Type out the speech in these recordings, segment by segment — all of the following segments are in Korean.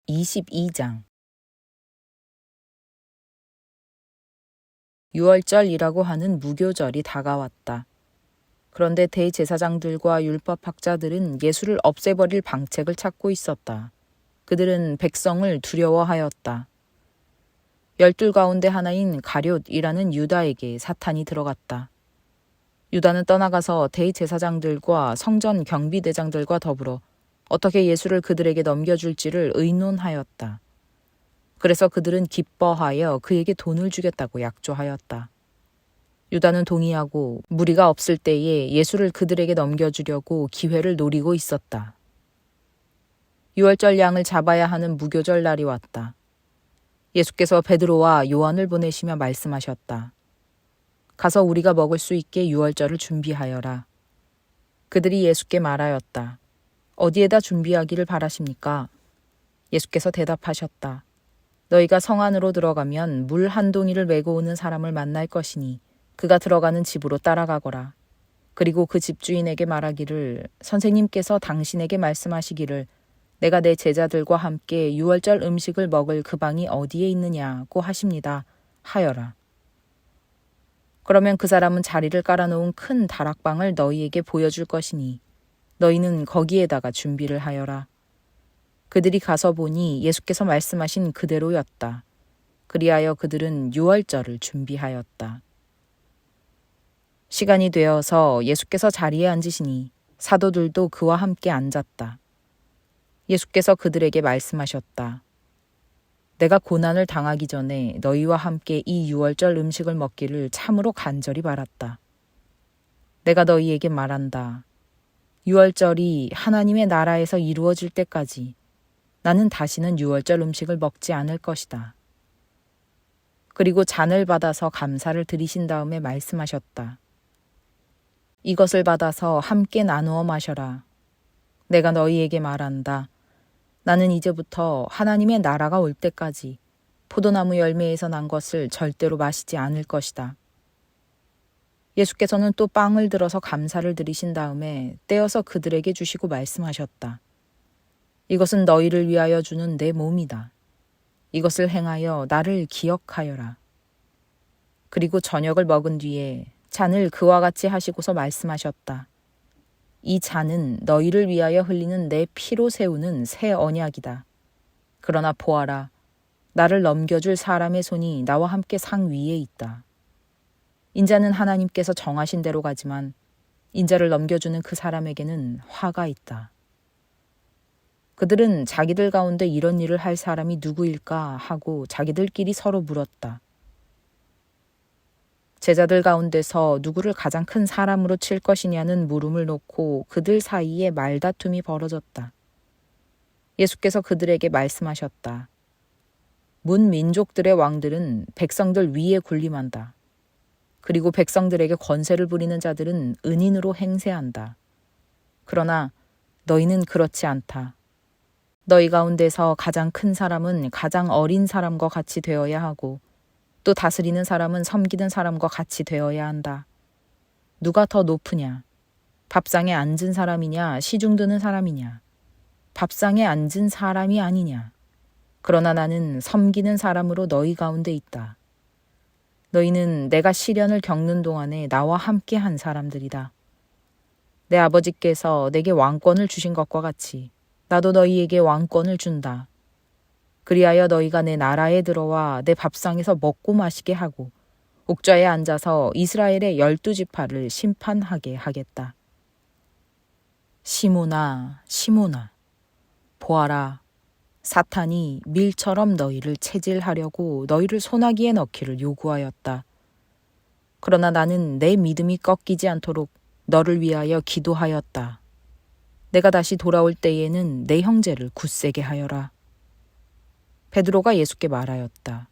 22장. 유월절이라고 하는 무교절이 다가왔다. 그런데 대제사장들과 율법학자들은 예수를 없애버릴 방책을 찾고 있었다. 그들은 백성을 두려워하였다. 12 가운데 하나인 가룟이라는 유다에게 사탄이 들어갔다. 유다는 떠나가서 대제사장들과 성전 경비대장들과 더불어 어떻게 예수를 그들에게 넘겨줄지를 의논하였다. 그래서 그들은 기뻐하여 그에게 돈을 주겠다고 약조하였다. 유다는 동의하고 무리가 없을 때에 예수를 그들에게 넘겨주려고 기회를 노리고 있었다. 유월절 양을 잡아야 하는 무교절 날이 왔다. 예수께서 베드로와 요한을 보내시며 말씀하셨다. 가서 우리가 먹을 수 있게 유월절을 준비하여라. 그들이 예수께 말하였다. 어디에다 준비하기를 바라십니까? 예수께서 대답하셨다. 너희가 성 안으로 들어가면 물 한 동이를 메고 오는 사람을 만날 것이니 그가 들어가는 집으로 따라가거라. 그리고 그 집주인에게 말하기를 선생님께서 당신에게 말씀하시기를 내가 내 제자들과 함께 유월절 음식을 먹을 그 방이 어디에 있느냐고 하십니다. 하여라. 그러면 그 사람은 자리를 깔아놓은 큰 다락방을 너희에게 보여줄 것이니 너희는 거기에다가 준비를 하여라. 그들이 가서 보니 예수께서 말씀하신 그대로였다. 그리하여 그들은 유월절을 준비하였다. 시간이 되어서 예수께서 자리에 앉으시니 사도들도 그와 함께 앉았다. 예수께서 그들에게 말씀하셨다. 내가 고난을 당하기 전에 너희와 함께 이 유월절 음식을 먹기를 참으로 간절히 바랐다. 내가 너희에게 말한다. 유월절이 하나님의 나라에서 이루어질 때까지 나는 다시는 유월절 음식을 먹지 않을 것이다. 그리고 잔을 받아서 감사를 드리신 다음에 말씀하셨다. 이것을 받아서 함께 나누어 마셔라. 내가 너희에게 말한다. 나는 이제부터 하나님의 나라가 올 때까지 포도나무 열매에서 난 것을 절대로 마시지 않을 것이다. 예수께서는 또 빵을 들어서 감사를 드리신 다음에 떼어서 그들에게 주시고 말씀하셨다. 이것은 너희를 위하여 주는 내 몸이다. 이것을 행하여 나를 기억하여라. 그리고 저녁을 먹은 뒤에 잔을 그와 같이 하시고서 말씀하셨다. 이 잔은 너희를 위하여 흘리는 내 피로 세우는 새 언약이다. 그러나 보아라, 나를 넘겨줄 사람의 손이 나와 함께 상 위에 있다. 인자는 하나님께서 정하신 대로 가지만 인자를 넘겨주는 그 사람에게는 화가 있다. 그들은 자기들 가운데 이런 일을 할 사람이 누구일까 하고 자기들끼리 서로 물었다. 제자들 가운데서 누구를 가장 큰 사람으로 칠 것이냐는 물음을 놓고 그들 사이에 말다툼이 벌어졌다. 예수께서 그들에게 말씀하셨다. 문 민족들의 왕들은 백성들 위에 군림한다. 그리고 백성들에게 권세를 부리는 자들은 은인으로 행세한다. 그러나 너희는 그렇지 않다. 너희 가운데서 가장 큰 사람은 가장 어린 사람과 같이 되어야 하고 또 다스리는 사람은 섬기는 사람과 같이 되어야 한다. 누가 더 높으냐? 밥상에 앉은 사람이냐? 시중 드는 사람이냐? 밥상에 앉은 사람이 아니냐? 그러나 나는 섬기는 사람으로 너희 가운데 있다. 너희는 내가 시련을 겪는 동안에 나와 함께 한 사람들이다. 내 아버지께서 내게 왕권을 주신 것과 같이 나도 너희에게 왕권을 준다. 그리하여 너희가 내 나라에 들어와 내 밥상에서 먹고 마시게 하고 옥좌에 앉아서 이스라엘의 12지파를 심판하게 하겠다. 시몬아, 시몬아, 보아라. 사탄이 밀처럼 너희를 체질하려고 너희를 소나기에 넣기를 요구하였다. 그러나 나는 내 믿음이 꺾이지 않도록 너를 위하여 기도하였다. 내가 다시 돌아올 때에는 내 형제를 굳세게 하여라. 베드로가 예수께 말하였다.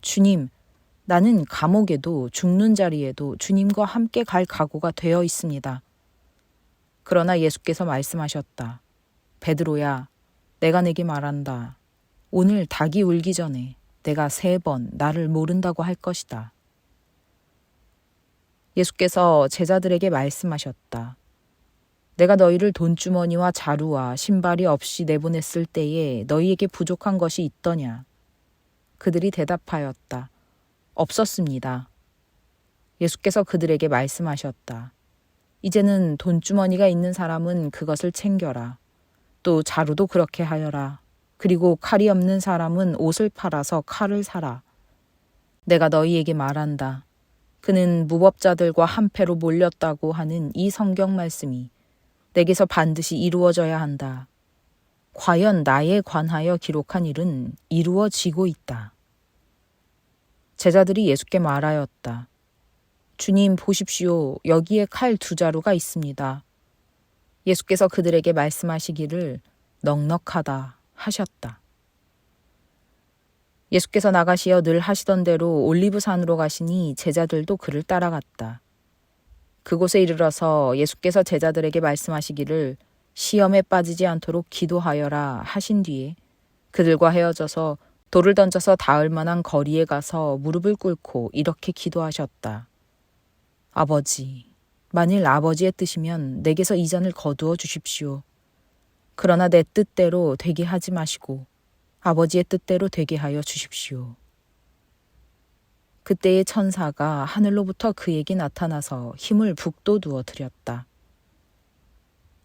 주님, 나는 감옥에도 죽는 자리에도 주님과 함께 갈 각오가 되어 있습니다. 그러나 예수께서 말씀하셨다. 베드로야, 내가 내게 말한다. 오늘 닭이 울기 전에 내가 3번 나를 모른다고 할 것이다. 예수께서 제자들에게 말씀하셨다. 내가 너희를 돈주머니와 자루와 신발이 없이 내보냈을 때에 너희에게 부족한 것이 있더냐? 그들이 대답하였다. 없었습니다. 예수께서 그들에게 말씀하셨다. 이제는 돈주머니가 있는 사람은 그것을 챙겨라. 또 자루도 그렇게 하여라. 그리고 칼이 없는 사람은 옷을 팔아서 칼을 사라. 내가 너희에게 말한다. 그는 무법자들과 한패로 몰렸다고 하는 이 성경 말씀이 내게서 반드시 이루어져야 한다. 과연 나에 관하여 기록한 일은 이루어지고 있다. 제자들이 예수께 말하였다. 주님 보십시오. 여기에 칼 2자루가 있습니다. 예수께서 그들에게 말씀하시기를 넉넉하다 하셨다. 예수께서 나가시어 늘 하시던 대로 올리브산으로 가시니 제자들도 그를 따라갔다. 그곳에 이르러서 예수께서 제자들에게 말씀하시기를 시험에 빠지지 않도록 기도하여라 하신 뒤에 그들과 헤어져서 돌을 던져서 닿을 만한 거리에 가서 무릎을 꿇고 이렇게 기도하셨다. 아버지, 만일 아버지의 뜻이면 내게서 이 잔을 거두어 주십시오. 그러나 내 뜻대로 되게 하지 마시고 아버지의 뜻대로 되게 하여 주십시오. 그때의 천사가 하늘로부터 그에게 나타나서 힘을 북돋우어 드렸다.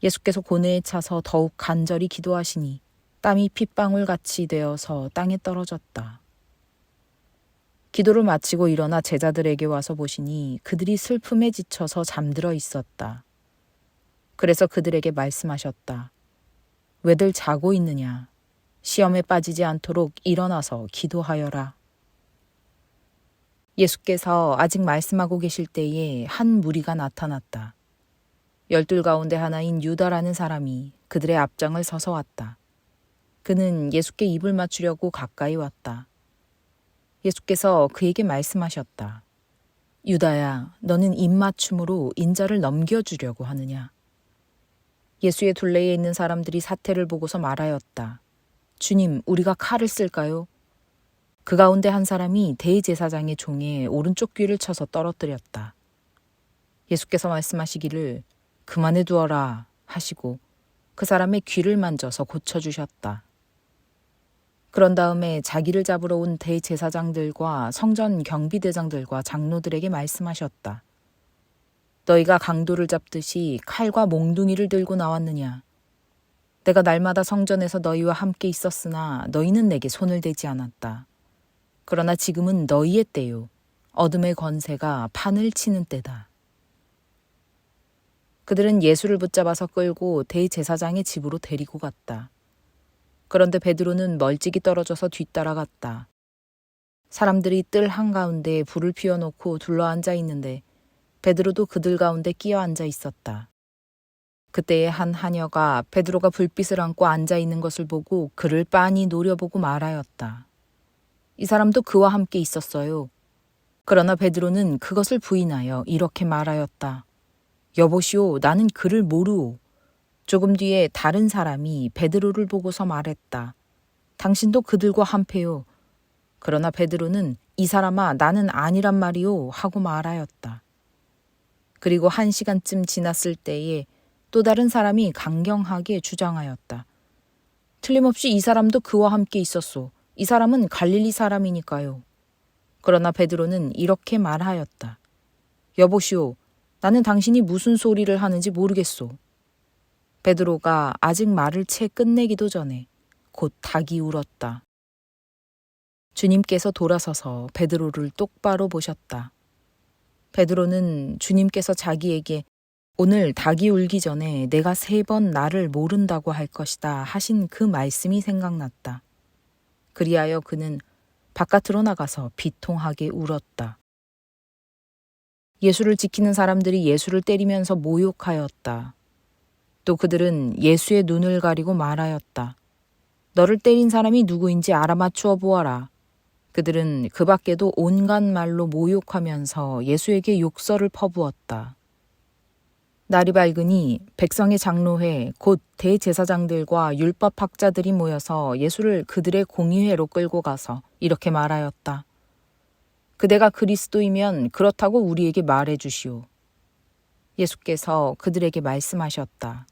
예수께서 고뇌에 차서 더욱 간절히 기도하시니 땀이 핏방울같이 되어서 땅에 떨어졌다. 기도를 마치고 일어나 제자들에게 와서 보시니 그들이 슬픔에 지쳐서 잠들어 있었다. 그래서 그들에게 말씀하셨다. 왜들 자고 있느냐? 시험에 빠지지 않도록 일어나서 기도하여라. 예수께서 아직 말씀하고 계실 때에 한 무리가 나타났다. 12 가운데 하나인 유다라는 사람이 그들의 앞장을 서서 왔다. 그는 예수께 입을 맞추려고 가까이 왔다. 예수께서 그에게 말씀하셨다. 유다야, 너는 입맞춤으로 인자를 넘겨주려고 하느냐? 예수의 둘레에 있는 사람들이 사태를 보고서 말하였다. 주님, 우리가 칼을 쓸까요? 그 가운데 한 사람이 대제사장의 종의 오른쪽 귀를 쳐서 떨어뜨렸다. 예수께서 말씀하시기를 그만해 두어라 하시고 그 사람의 귀를 만져서 고쳐주셨다. 그런 다음에 자기를 잡으러 온 대제사장들과 성전 경비대장들과 장로들에게 말씀하셨다. 너희가 강도를 잡듯이 칼과 몽둥이를 들고 나왔느냐? 내가 날마다 성전에서 너희와 함께 있었으나 너희는 내게 손을 대지 않았다. 그러나 지금은 너희의 때요. 어둠의 권세가 판을 치는 때다. 그들은 예수를 붙잡아서 끌고 대제사장의 집으로 데리고 갔다. 그런데 베드로는 멀찍이 떨어져서 뒤따라갔다. 사람들이 뜰 한가운데 불을 피워놓고 둘러앉아 있는데 베드로도 그들 가운데 끼어 앉아 있었다. 그때에 한 하녀가 베드로가 불빛을 안고 앉아 있는 것을 보고 그를 빤히 노려보고 말하였다. 이 사람도 그와 함께 있었어요. 그러나 베드로는 그것을 부인하여 이렇게 말하였다. 여보시오, 나는 그를 모르오. 조금 뒤에 다른 사람이 베드로를 보고서 말했다. 당신도 그들과 한패요. 그러나 베드로는 이 사람아, 나는 아니란 말이오 하고 말하였다. 그리고 1시간쯤 지났을 때에 또 다른 사람이 강경하게 주장하였다. 틀림없이 이 사람도 그와 함께 있었소. 이 사람은 갈릴리 사람이니까요. 그러나 베드로는 이렇게 말하였다. 여보시오, 나는 당신이 무슨 소리를 하는지 모르겠소. 베드로가 아직 말을 채 끝내기도 전에 곧 닭이 울었다. 주님께서 돌아서서 베드로를 똑바로 보셨다. 베드로는 주님께서 자기에게 오늘 닭이 울기 전에 내가 3번 나를 모른다고 할 것이다 하신 그 말씀이 생각났다. 그리하여 그는 바깥으로 나가서 비통하게 울었다. 예수를 지키는 사람들이 예수를 때리면서 모욕하였다. 또 그들은 예수의 눈을 가리고 말하였다. 너를 때린 사람이 누구인지 알아맞추어 보아라. 그들은 그 밖에도 온갖 말로 모욕하면서 예수에게 욕설을 퍼부었다. 날이 밝으니 백성의 장로회 곧 대제사장들과 율법학자들이 모여서 예수를 그들의 공의회로 끌고 가서 이렇게 말하였다. 그대가 그리스도이면 그렇다고 우리에게 말해 주시오. 예수께서 그들에게 말씀하셨다.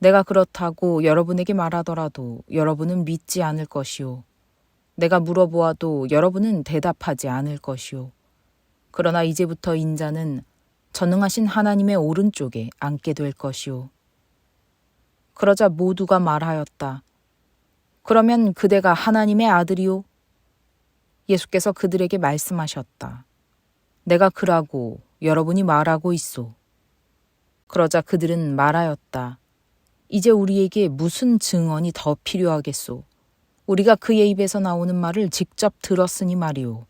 내가 그렇다고 여러분에게 말하더라도 여러분은 믿지 않을 것이요. 내가 물어보아도 여러분은 대답하지 않을 것이요. 그러나 이제부터 인자는 전능하신 하나님의 오른쪽에 앉게 될 것이요. 그러자 모두가 말하였다. 그러면 그대가 하나님의 아들이요? 예수께서 그들에게 말씀하셨다. 내가 그라고 여러분이 말하고 있소. 그러자 그들은 말하였다. 이제 우리에게 무슨 증언이 더 필요하겠소? 우리가 그의 입에서 나오는 말을 직접 들었으니 말이오.